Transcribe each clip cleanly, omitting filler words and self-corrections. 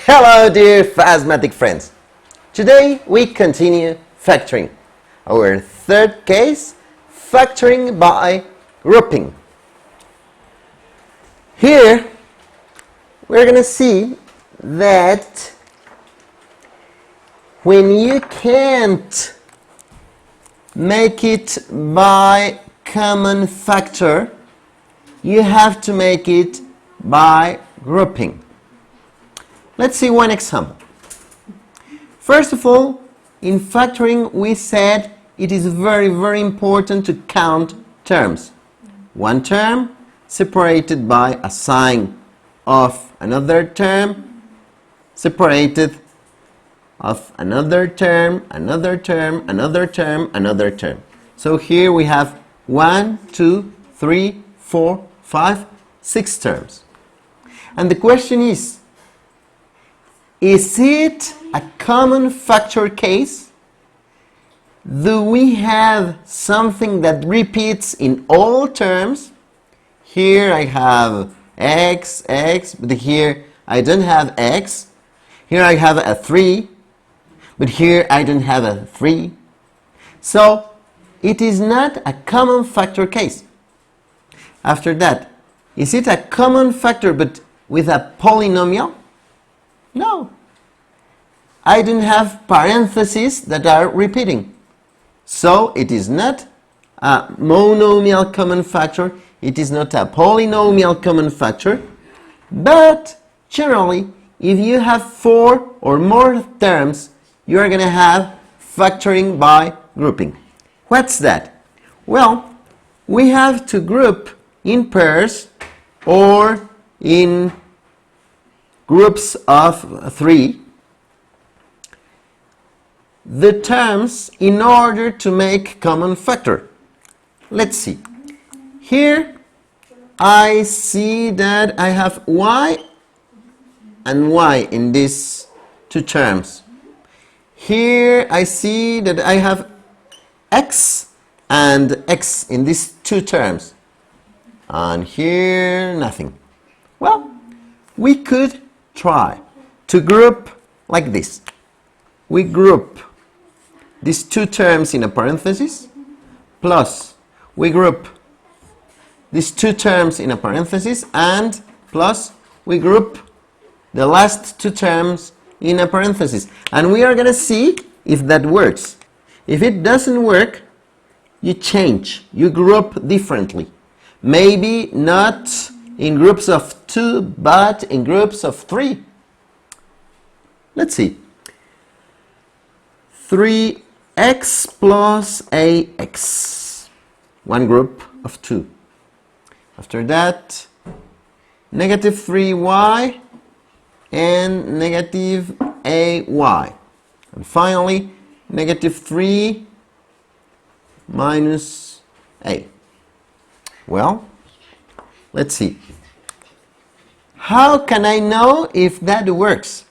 Hello dear Phasmatic friends. Today we continue factoring. Our third case, factoring by grouping. Here we're going to see that when you can't make it by common factor, you have to make it by grouping. Let's see one example. First of all, in factoring we said it is very important to count terms. One term separated by a sign of another term, separated of another term, another term, another term, another term. So here we have 1, 2, 3, 4, 5, 6 terms. And the question is it a common factor case? Do we have something that repeats in all terms? Here I have x, but here I don't have x. Here I have a 3, but here I don't have a 3. So it is not a common factor case. After that, is it a common factor but with a polynomial? No. I don't have parentheses that are repeating. So it is not a monomial common factor. It is not a polynomial common factor. But generally, if you have 4 or more terms, you are going to have factoring by grouping. What's that? Well, we have to group in pairs or in groups of 3 the terms in order to make common factor. Let's see. Here I see that I have y and y in these two terms. Here I see that I have x and x in these two terms. And here nothing. Well, we could try to group like this. We group these two terms in a parenthesis, plus we group these two terms in a parenthesis, and plus we group the last two terms in a parenthesis. And we are going to see if that works. If it doesn't work, you change, you group differently. Maybe not in groups of 2, but in groups of 3. Let's see. 3x plus ax, one group of 2. After that, negative 3y and negative ay. And finally, negative 3 minus a. Well, let's see. How can I know if that works?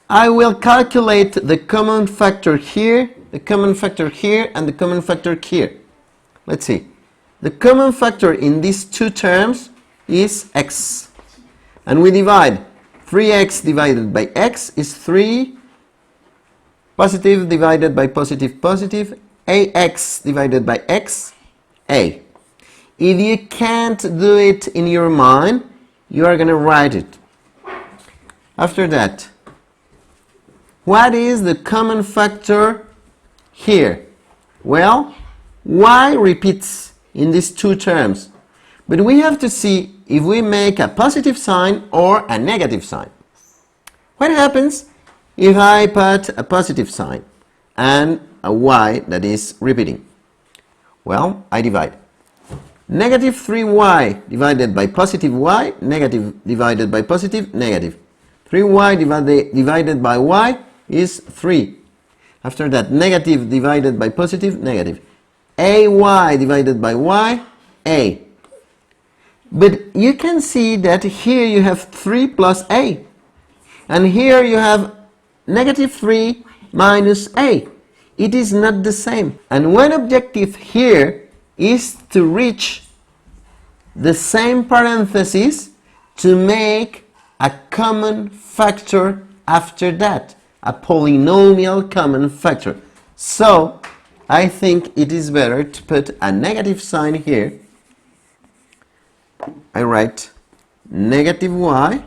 I will calculate the common factor here, the common factor here, and the common factor here. Let's see. The common factor in these two terms is x. And we divide 3x divided by x is 3, positive divided by positive, positive, ax divided by x, a. If you can't do it in your mind, you are going to write it. After that, what is the common factor here? Well, y repeats in these two terms. But we have to see if we make a positive sign or a negative sign. What happens if I put a positive sign and a y that is repeating? Well, I divide. Negative 3y divided by positive y, negative divided by positive, negative. 3y divided by y is 3. After that, negative divided by positive, negative. ay divided by y, a. But you can see that here you have 3 plus a. And here you have negative 3 minus a. It is not the same. And one objective here is to reach the same parenthesis to make a common factor after that, a polynomial common factor. So I think it is better to put a negative sign here. I write negative y,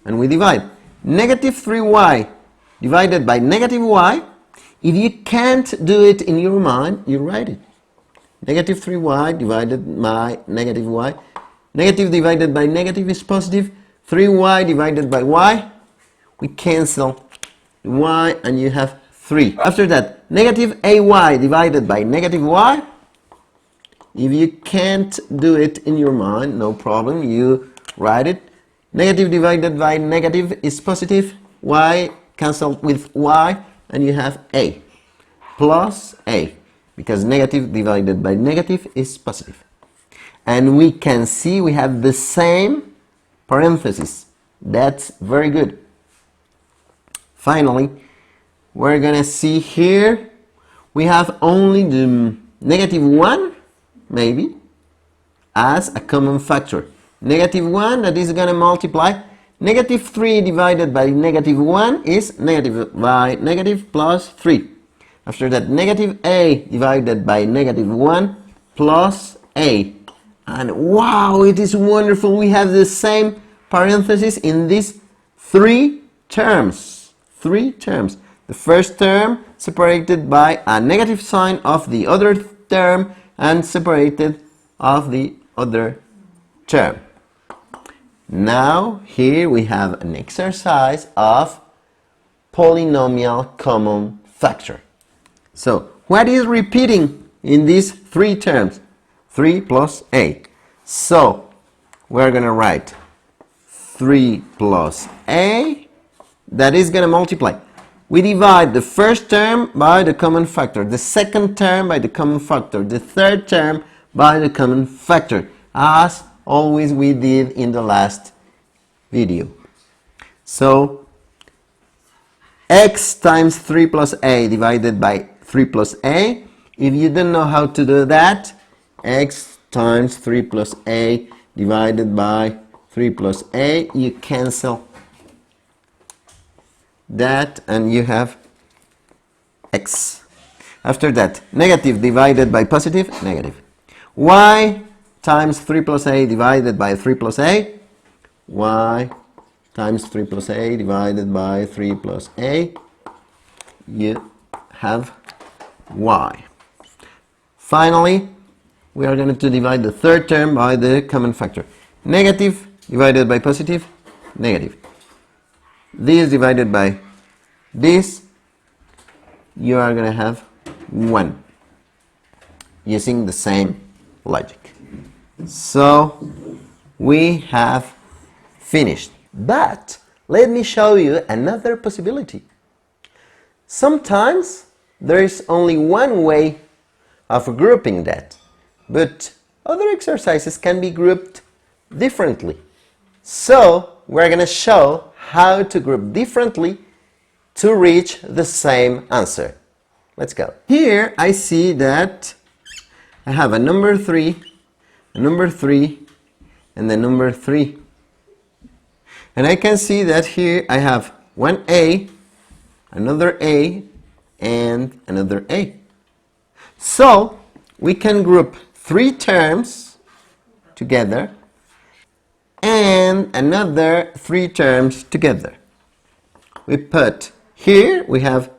and we divide. Negative 3y divided by negative y. If you can't do it in your mind, you write it. Negative 3y divided by negative y. Negative divided by negative is positive. 3y divided by y. We cancel y and you have 3. After that, negative ay divided by negative y. If you can't do it in your mind, no problem, you write it. Negative divided by negative is positive. Y cancelled with y and you have a plus a, because negative divided by negative is positive. And we can see we have the same parenthesis. That's very good. Finally, we're gonna see here we have only the negative 1 maybe as a common factor. Negative 1 that is gonna multiply. Negative 3 divided by negative 1 is negative by negative plus 3. After that, negative a divided by negative 1 plus a. And wow, it is wonderful. We have the same parenthesis in these 3 terms. 3 terms. The first term separated by a negative sign of the other term and separated of the other term. Now here we have an exercise of polynomial common factor. So what is repeating in these 3 terms? 3 plus a. So we're going to write 3 plus a. That is going to multiply. We divide the first term by the common factor, the second term by the common factor, the third term by the common factor, as always we did in the last video. So x times 3 plus a divided by 3 plus a. If you don't know how to do that, x times 3 plus a divided by 3 plus a, you cancel that and you have x. After that, negative divided by positive, negative. Y times 3 plus a divided by 3 plus a. Y times 3 plus a divided by 3 plus a. You have y. Finally, we are going to divide the third term by the common factor. Negative divided by positive, negative. This divided by this, you are going to have 1 using the same logic. So we have finished. But let me show you another possibility. Sometimes there is only one way of grouping that, but other exercises can be grouped differently. So we're going to show how to group differently to reach the same answer. Let's go. Here I see that I have a number 3, a number 3, and the number 3. And I can see that here I have one A, another A, and another A. So we can group 3 terms together and another 3 terms together. We put here we have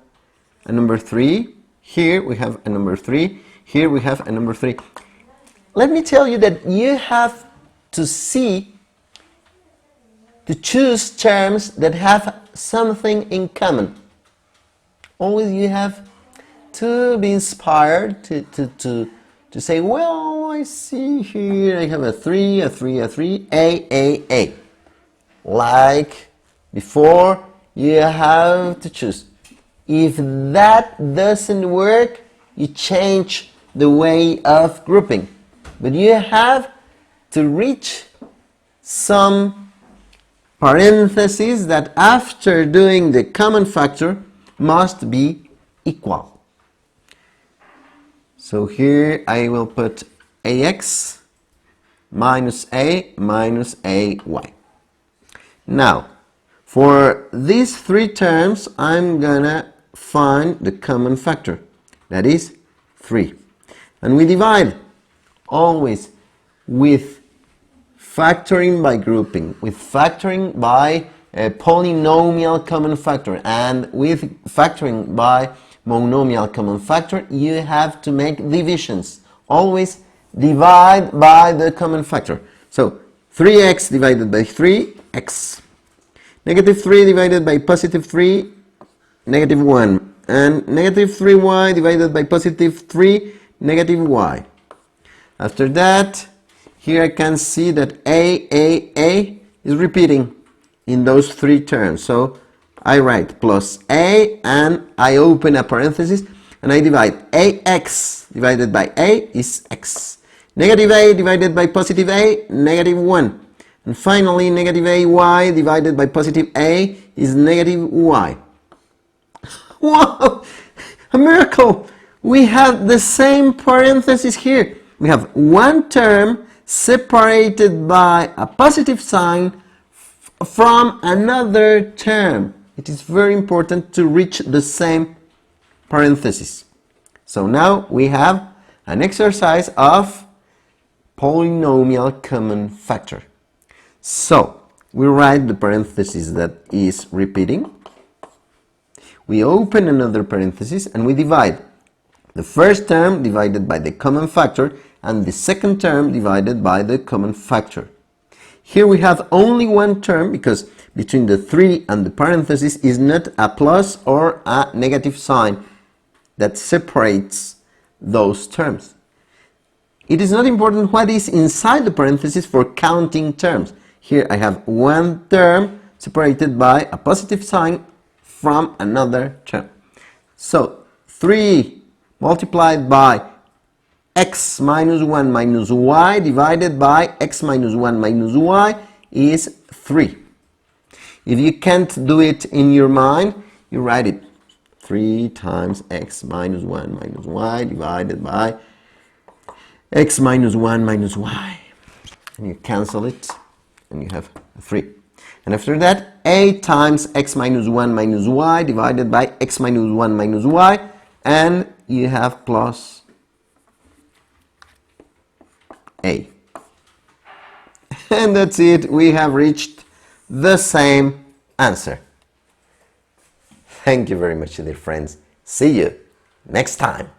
a number 3, here we have a number 3, here we have a number 3. Let me tell you that you have to choose terms that have something in common. Always you have to be inspired to say, well, I see here I have a 3, a 3, a 3, A. Like before, you have to choose. If that doesn't work, you change the way of grouping. But you have to reach some parentheses that after doing the common factor must be equal. So here I will put ax minus a minus ay. Now, for these three terms, I'm gonna find the common factor. That is 3. And we divide always with factoring by grouping, with factoring by a polynomial common factor, and with factoring by monomial common factor, you have to make divisions. Always divide by the common factor. So 3x divided by 3, x. Negative 3 divided by positive 3, negative 1. And negative 3y divided by positive 3, negative y. After that, here I can see that a is repeating in those three terms. So I write plus a, and I open a parenthesis, and I divide ax divided by a is x. Negative a divided by positive a, negative 1. And finally, negative ay divided by positive a is negative y. Wow! A miracle! We have the same parenthesis here. We have one term separated by a positive sign from another term. It is very important to reach the same parenthesis. So now we have an exercise of polynomial common factor. So we write the parenthesis that is repeating. We open another parenthesis and we divide the first term divided by the common factor and the second term divided by the common factor. Here we have only one term because between the 3 and the parenthesis is not a plus or a negative sign that separates those terms. It is not important what is inside the parenthesis for counting terms. Here I have one term separated by a positive sign from another term. So 3 multiplied by x minus 1 minus y divided by x minus 1 minus y is 3. If you can't do it in your mind, you write it 3 times x minus 1 minus y divided by x minus 1 minus y. And you cancel it and you have 3. And after that, a times x minus 1 minus y divided by x minus 1 minus y, and you have plus a. And that's it. We have reached the same answer. Thank you very much, dear friends. See you next time.